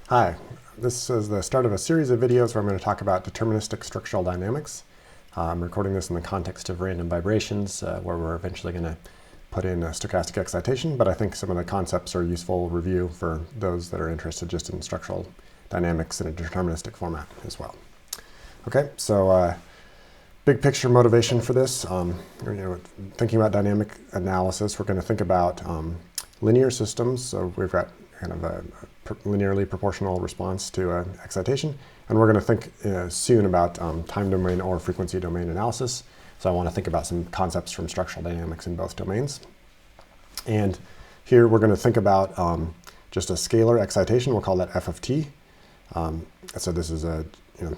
Hi, this is the start of a series of videos where I'm going to talk about deterministic structural dynamics. I'm recording this in the context of random vibrations, where we're eventually going to put in a stochastic excitation, but I think some of the concepts are useful review for those that are interested just in structural dynamics in a deterministic format as well. Okay, so big picture motivation for this, thinking about dynamic analysis, we're going to think about linear systems. So we've got kind of a linearly proportional response to excitation. And we're going to think soon about time domain or frequency domain analysis. So I want to think about some concepts from structural dynamics in both domains. And here we're going to think about just a scalar excitation. We'll call that f of t. So this is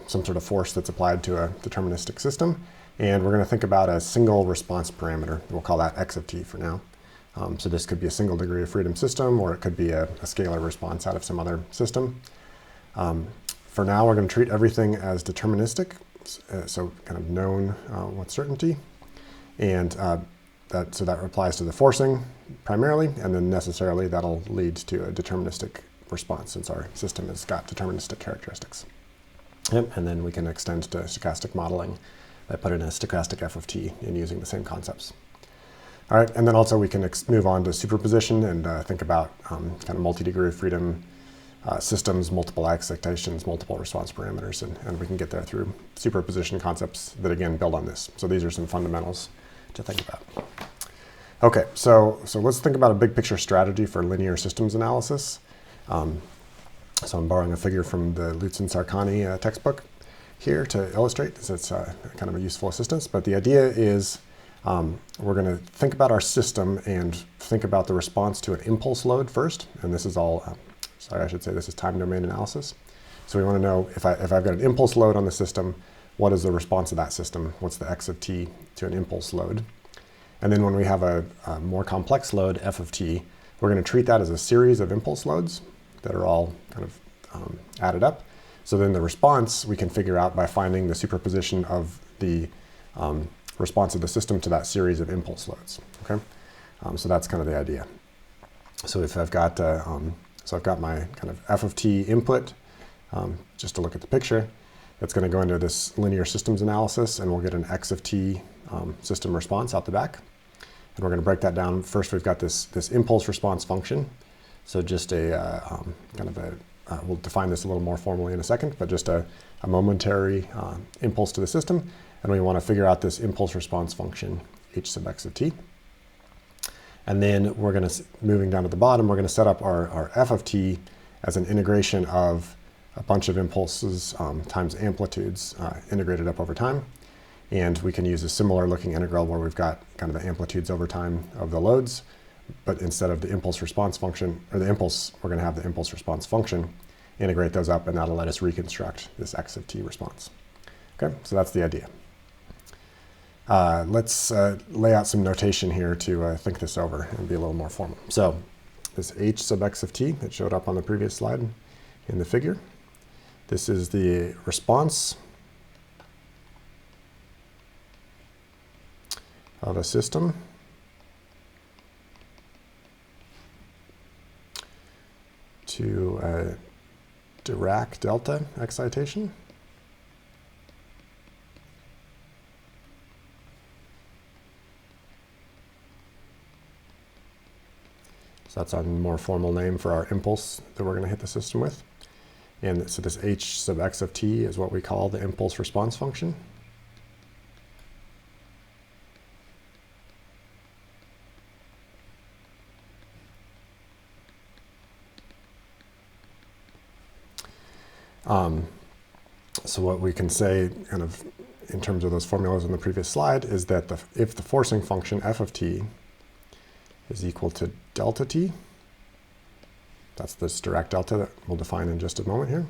some sort of force that's applied to a deterministic system. And we're going to think about a single response parameter. We'll call that x of t for now. So this could be a single degree of freedom system, or it could be a scalar response out of some other system. For now, we're going to treat everything as deterministic, so kind of known with certainty. And that applies to the forcing primarily, and then necessarily that'll lead to a deterministic response since our system has got deterministic characteristics. Yep, and then we can extend to stochastic modeling by putting a stochastic f of t and using the same concepts. All right, and then also we can move on to superposition and think about kind of multi-degree of freedom systems, multiple excitations, multiple response parameters, and we can get there through superposition concepts that again build on this. So these are some fundamentals to think about. Okay, so let's think about a big picture strategy for linear systems analysis. So I'm borrowing a figure from the Lutz-Sarkany textbook here to illustrate, because it's kind of a useful assistance. But the idea is we're going to think about our system and think about the response to an impulse load first. And this is all, this is time domain analysis. So we want to know if I've got an impulse load on the system, what is the response of that system? What's the x of t to an impulse load? And then when we have a more complex load, f of t, we're going to treat that as a series of impulse loads that are all kind of added up. So then the response we can figure out by finding the superposition of the response of the system to that series of impulse loads. Okay, so that's kind of the idea. So if I've got I've got my kind of f of t input, just to look at the picture, it's going to go into this linear systems analysis, and we'll get an x of t system response out the back. And we're going to break that down. First, we've got this impulse response function. So just a we'll define this a little more formally in a second, but just a momentary impulse to the system. And we want to figure out this impulse response function, h sub x of t. And then we're going to, moving down to the bottom, we're going to set up our f of t as an integration of a bunch of impulses times amplitudes integrated up over time. And we can use a similar looking integral where we've got kind of the amplitudes over time of the loads, but instead of the impulse response function, or the impulse, we're going to have the impulse response function, integrate those up, and that'll let us reconstruct this x of t response. Okay, so that's the idea. Let's lay out some notation here to think this over and be a little more formal. So this h sub x of t that showed up on the previous slide in the figure, this is the response of a system to a Dirac delta excitation. So that's a more formal name for our impulse that we're going to hit the system with. And so this h sub x of t is what we call the impulse response function. So what we can say kind of in terms of those formulas on the previous slide is that if the forcing function f of t is equal to delta t, that's this Dirac delta that we'll define in just a moment here,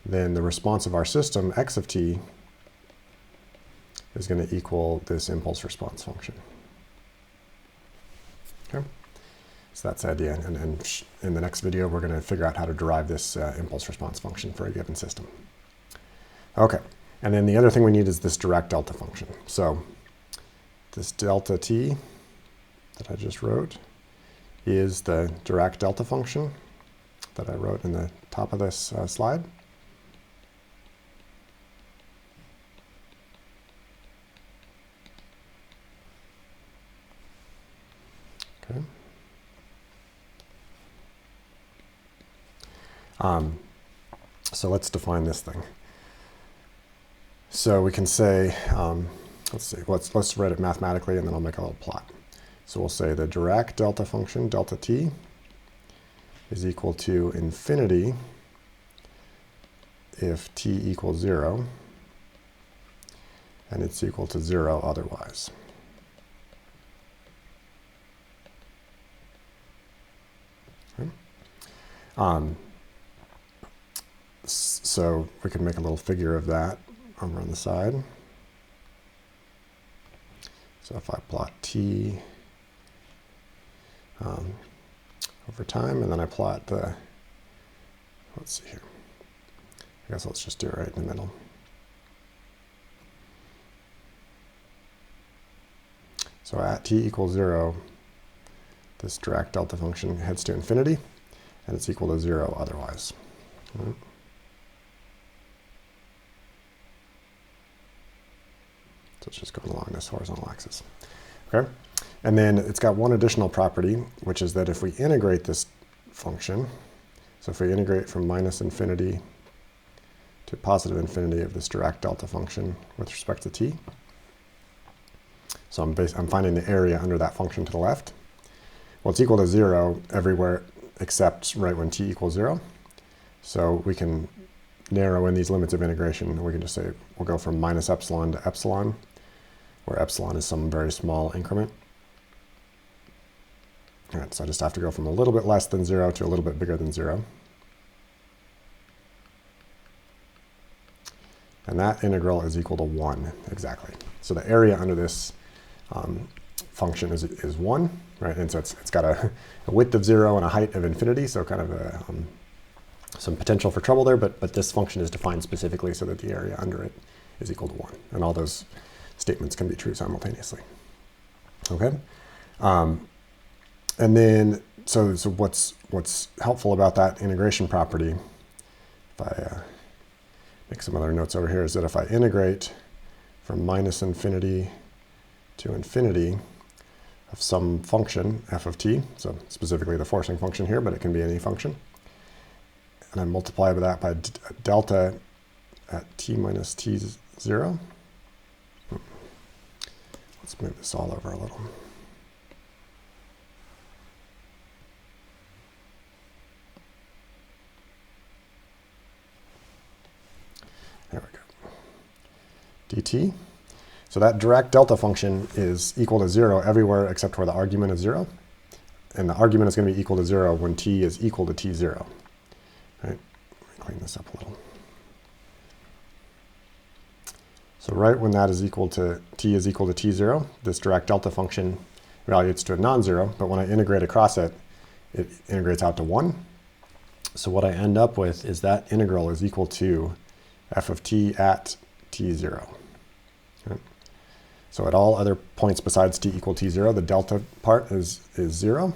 then the response of our system, x of t, is going to equal this impulse response function. Okay, so that's the idea. And in the next video, we're going to figure out how to derive this impulse response function for a given system. Okay, and then the other thing we need is this Dirac delta function. So this delta t that I just wrote is the Dirac delta function that I wrote in the top of this slide. Okay. So let's define this thing. So we can say, let's write it mathematically, and then I'll make a little plot. So we'll say the Dirac delta function, delta t, is equal to infinity if t equals 0, and it's equal to 0 otherwise. Okay. So we can make a little figure of that over on the side. So if I plot t over time, and then I plot the, let's see here. I guess let's just do it right in the middle. So at t equals 0, this Dirac delta function heads to infinity, and it's equal to 0 otherwise. Right. So it's just going along this horizontal axis. Okay? And then it's got one additional property, which is that if we integrate this function, so if we integrate from minus infinity to positive infinity of this Dirac delta function with respect to t, so I'm finding the area under that function to the left. Well, it's equal to 0 everywhere except right when t equals 0. So we can narrow in these limits of integration, and we can just say we'll go from minus epsilon to epsilon, where epsilon is some very small increment. All right, so I just have to go from a little bit less than 0 to a little bit bigger than 0. And that integral is equal to 1, exactly. So the area under this function is 1, right? And so it's got a width of 0 and a height of infinity, so kind of some potential for trouble there, but this function is defined specifically so that the area under it is equal to 1. And all those statements can be true simultaneously. Okay? And then, so what's helpful about that integration property, if I make some other notes over here, is that if I integrate from minus infinity to infinity of some function, f of t, so specifically the forcing function here, but it can be any function, and I multiply that by delta at t minus t0. Let's move this all over a little. There we go. dt. So that Dirac delta function is equal to 0 everywhere except where the argument is 0. And the argument is going to be equal to 0 when t is equal to t0. Right? Clean this up a little. So right when that is equal to t is equal to t0, this Dirac delta function evaluates to a non-zero, but when I integrate across it, it integrates out to 1. So what I end up with is that integral is equal to f of t at t0. Okay. So at all other points besides t equal t0, the delta part is 0.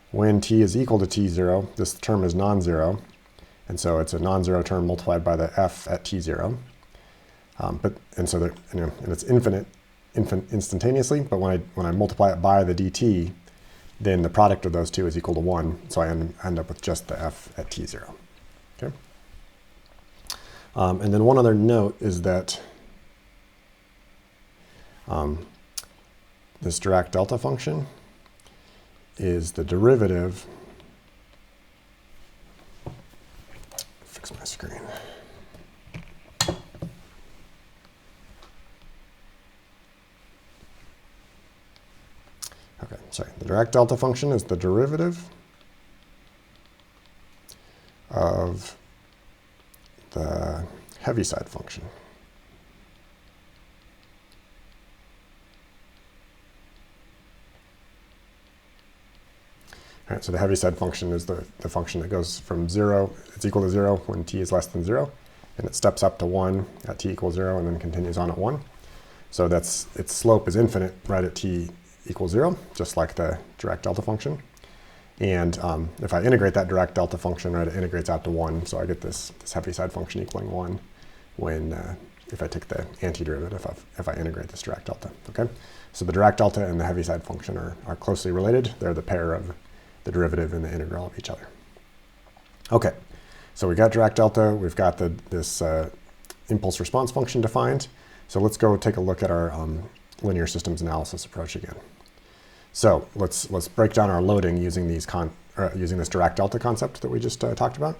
When t is equal to t0, this term is non-zero, and so it's a non-zero term multiplied by the f at t0. And it's infinite instantaneously, but when I multiply it by the dt, then the product of those two is equal to 1, so I end up with just the f at t0. Okay. And then one other note is that this Dirac delta function is the derivative. Fix my screen. Okay, sorry. The Dirac delta function is the derivative of the Heaviside function. All right, so the Heaviside function is the function that goes from 0, it's equal to 0 when t is less than 0, and it steps up to 1 at t equals 0 and then continues on at 1. So its slope is infinite right at t equals 0, just like the Dirac delta function. And if I integrate that direct delta function, right, it integrates out to 1. So I get this Heaviside function equaling 1 when if I take the antiderivative if I integrate this direct delta. Okay, so the direct delta and the Heaviside function are closely related. They're the pair of the derivative and the integral of each other. Okay, so we got direct delta. We've got this impulse response function defined. So let's go take a look at our linear systems analysis approach again. So let's break down our loading using this direct delta concept that we just talked about.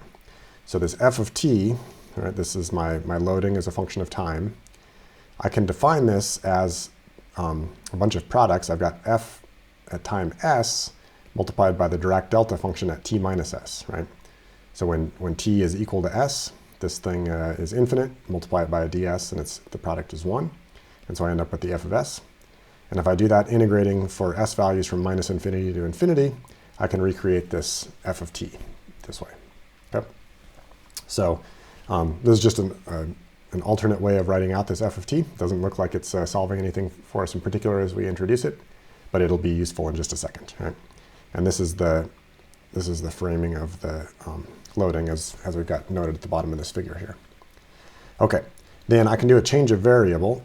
So this f of t, right, this is my loading as a function of time. I can define this as a bunch of products. I've got f at time s multiplied by the direct delta function at t minus s, right? So when t is equal to s, this thing is infinite, multiply it by a ds, and the product is 1. And so I end up with the f of s. And if I do that integrating for s values from minus infinity to infinity, I can recreate this f of t this way. Okay? So this is just an alternate way of writing out this f of t. Doesn't look like it's solving anything for us in particular as we introduce it, but it'll be useful in just a second. Right? And this is the framing of the loading as we've got noted at the bottom of this figure here. Okay, then I can do a change of variable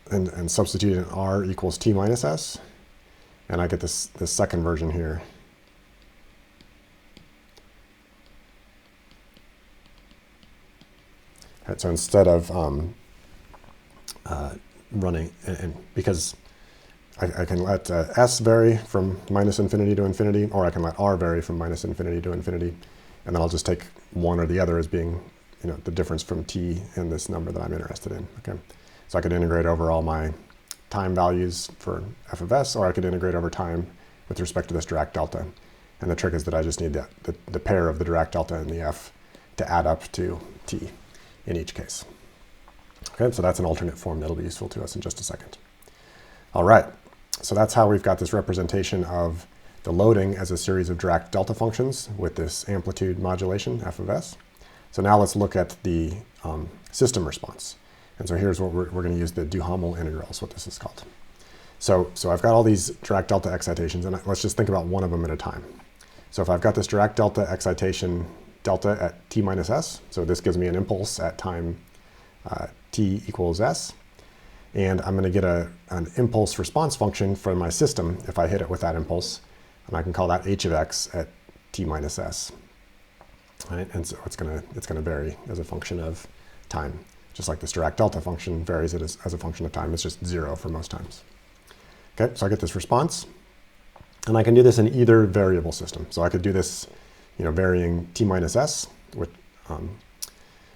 and substitute in r equals t minus s, and I get this second version here. Right, so instead of running, and because I can let s vary from minus infinity to infinity, or I can let r vary from minus infinity to infinity, and then I'll just take one or the other as being, the difference from t and this number that I'm interested in. Okay, so I could integrate over all my time values for f of s, or I could integrate over time with respect to this direct delta. And the trick is that I just need the pair of the direct delta and the f to add up to t in each case. Okay, so that's an alternate form that'll be useful to us in just a second. All right, so that's how we've got this representation of the loading as a series of direct delta functions with this amplitude modulation, f of s. So now let's look at the system response. And so here's what we're going to use the Duhamel integral is what this is called. So I've got all these direct delta excitations, and let's just think about one of them at a time. So if I've got this direct delta excitation delta at t minus s, so this gives me an impulse at time t equals s, and I'm going to get an impulse response function for my system if I hit it with that impulse, and I can call that h of x at t minus s. Right? And so it's going to vary as a function of time. Just like this direct delta function varies it as a function of time. It's just 0 for most times. Okay, so I get this response. And I can do this in either variable system. So I could do this, varying t minus s,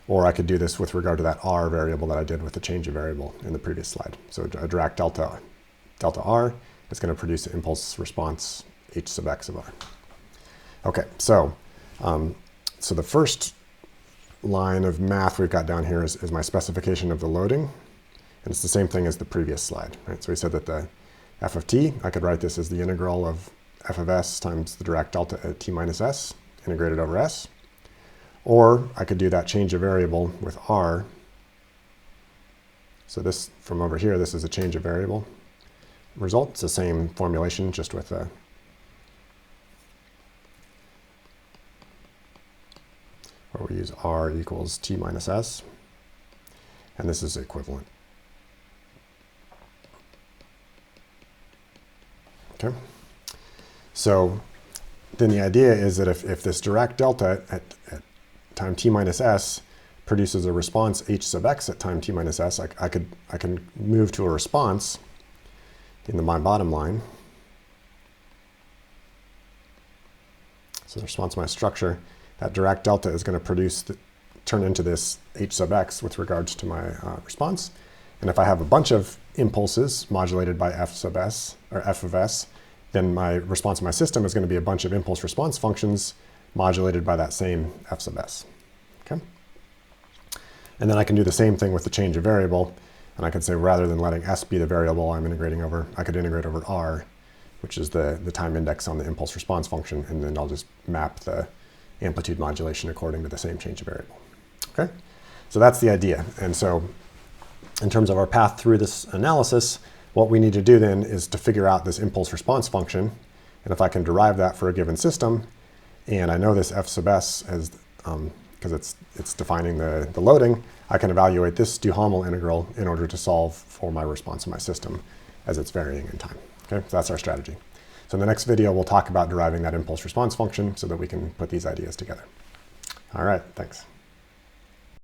or I could do this with regard to that r variable that I did with the change of variable in the previous slide. So a direct delta r is going to produce an impulse response h sub x of r. Okay, so the first line of math we've got down here is my specification of the loading, and it's the same thing as the previous slide. Right? So we said that the f of t, I could write this as the integral of f of s times the direct delta at t minus s, integrated over s. Or I could do that change of variable with r. So this, from over here, this is a change of variable result. It's the same formulation, just with a where we use r equals t minus s, and this is equivalent. Okay, so then the idea is that if this direct delta at time t minus s produces a response h sub x at time t minus s, I can move to a response in my bottom line. So the response to my structure, that direct delta is going to turn into this h sub x with regards to my response. And if I have a bunch of impulses modulated by f sub s, or f of s, then my response to my system is going to be a bunch of impulse response functions modulated by that same f sub s. Okay? And then I can do the same thing with the change of variable, and I can say rather than letting s be the variable I'm integrating over, I could integrate over r, which is the time index on the impulse response function, and then I'll just map the amplitude modulation according to the same change of variable. Okay, so that's the idea. And so in terms of our path through this analysis, what we need to do then is to figure out this impulse response function And if I can derive that for a given system, and I know this f sub s as because it's defining the loading, I can evaluate this Duhamel integral in order to solve for my response in my system as it's varying in time. Okay, so that's our strategy. So in the next video, we'll talk about deriving that impulse response function so that we can put these ideas together. All right, thanks.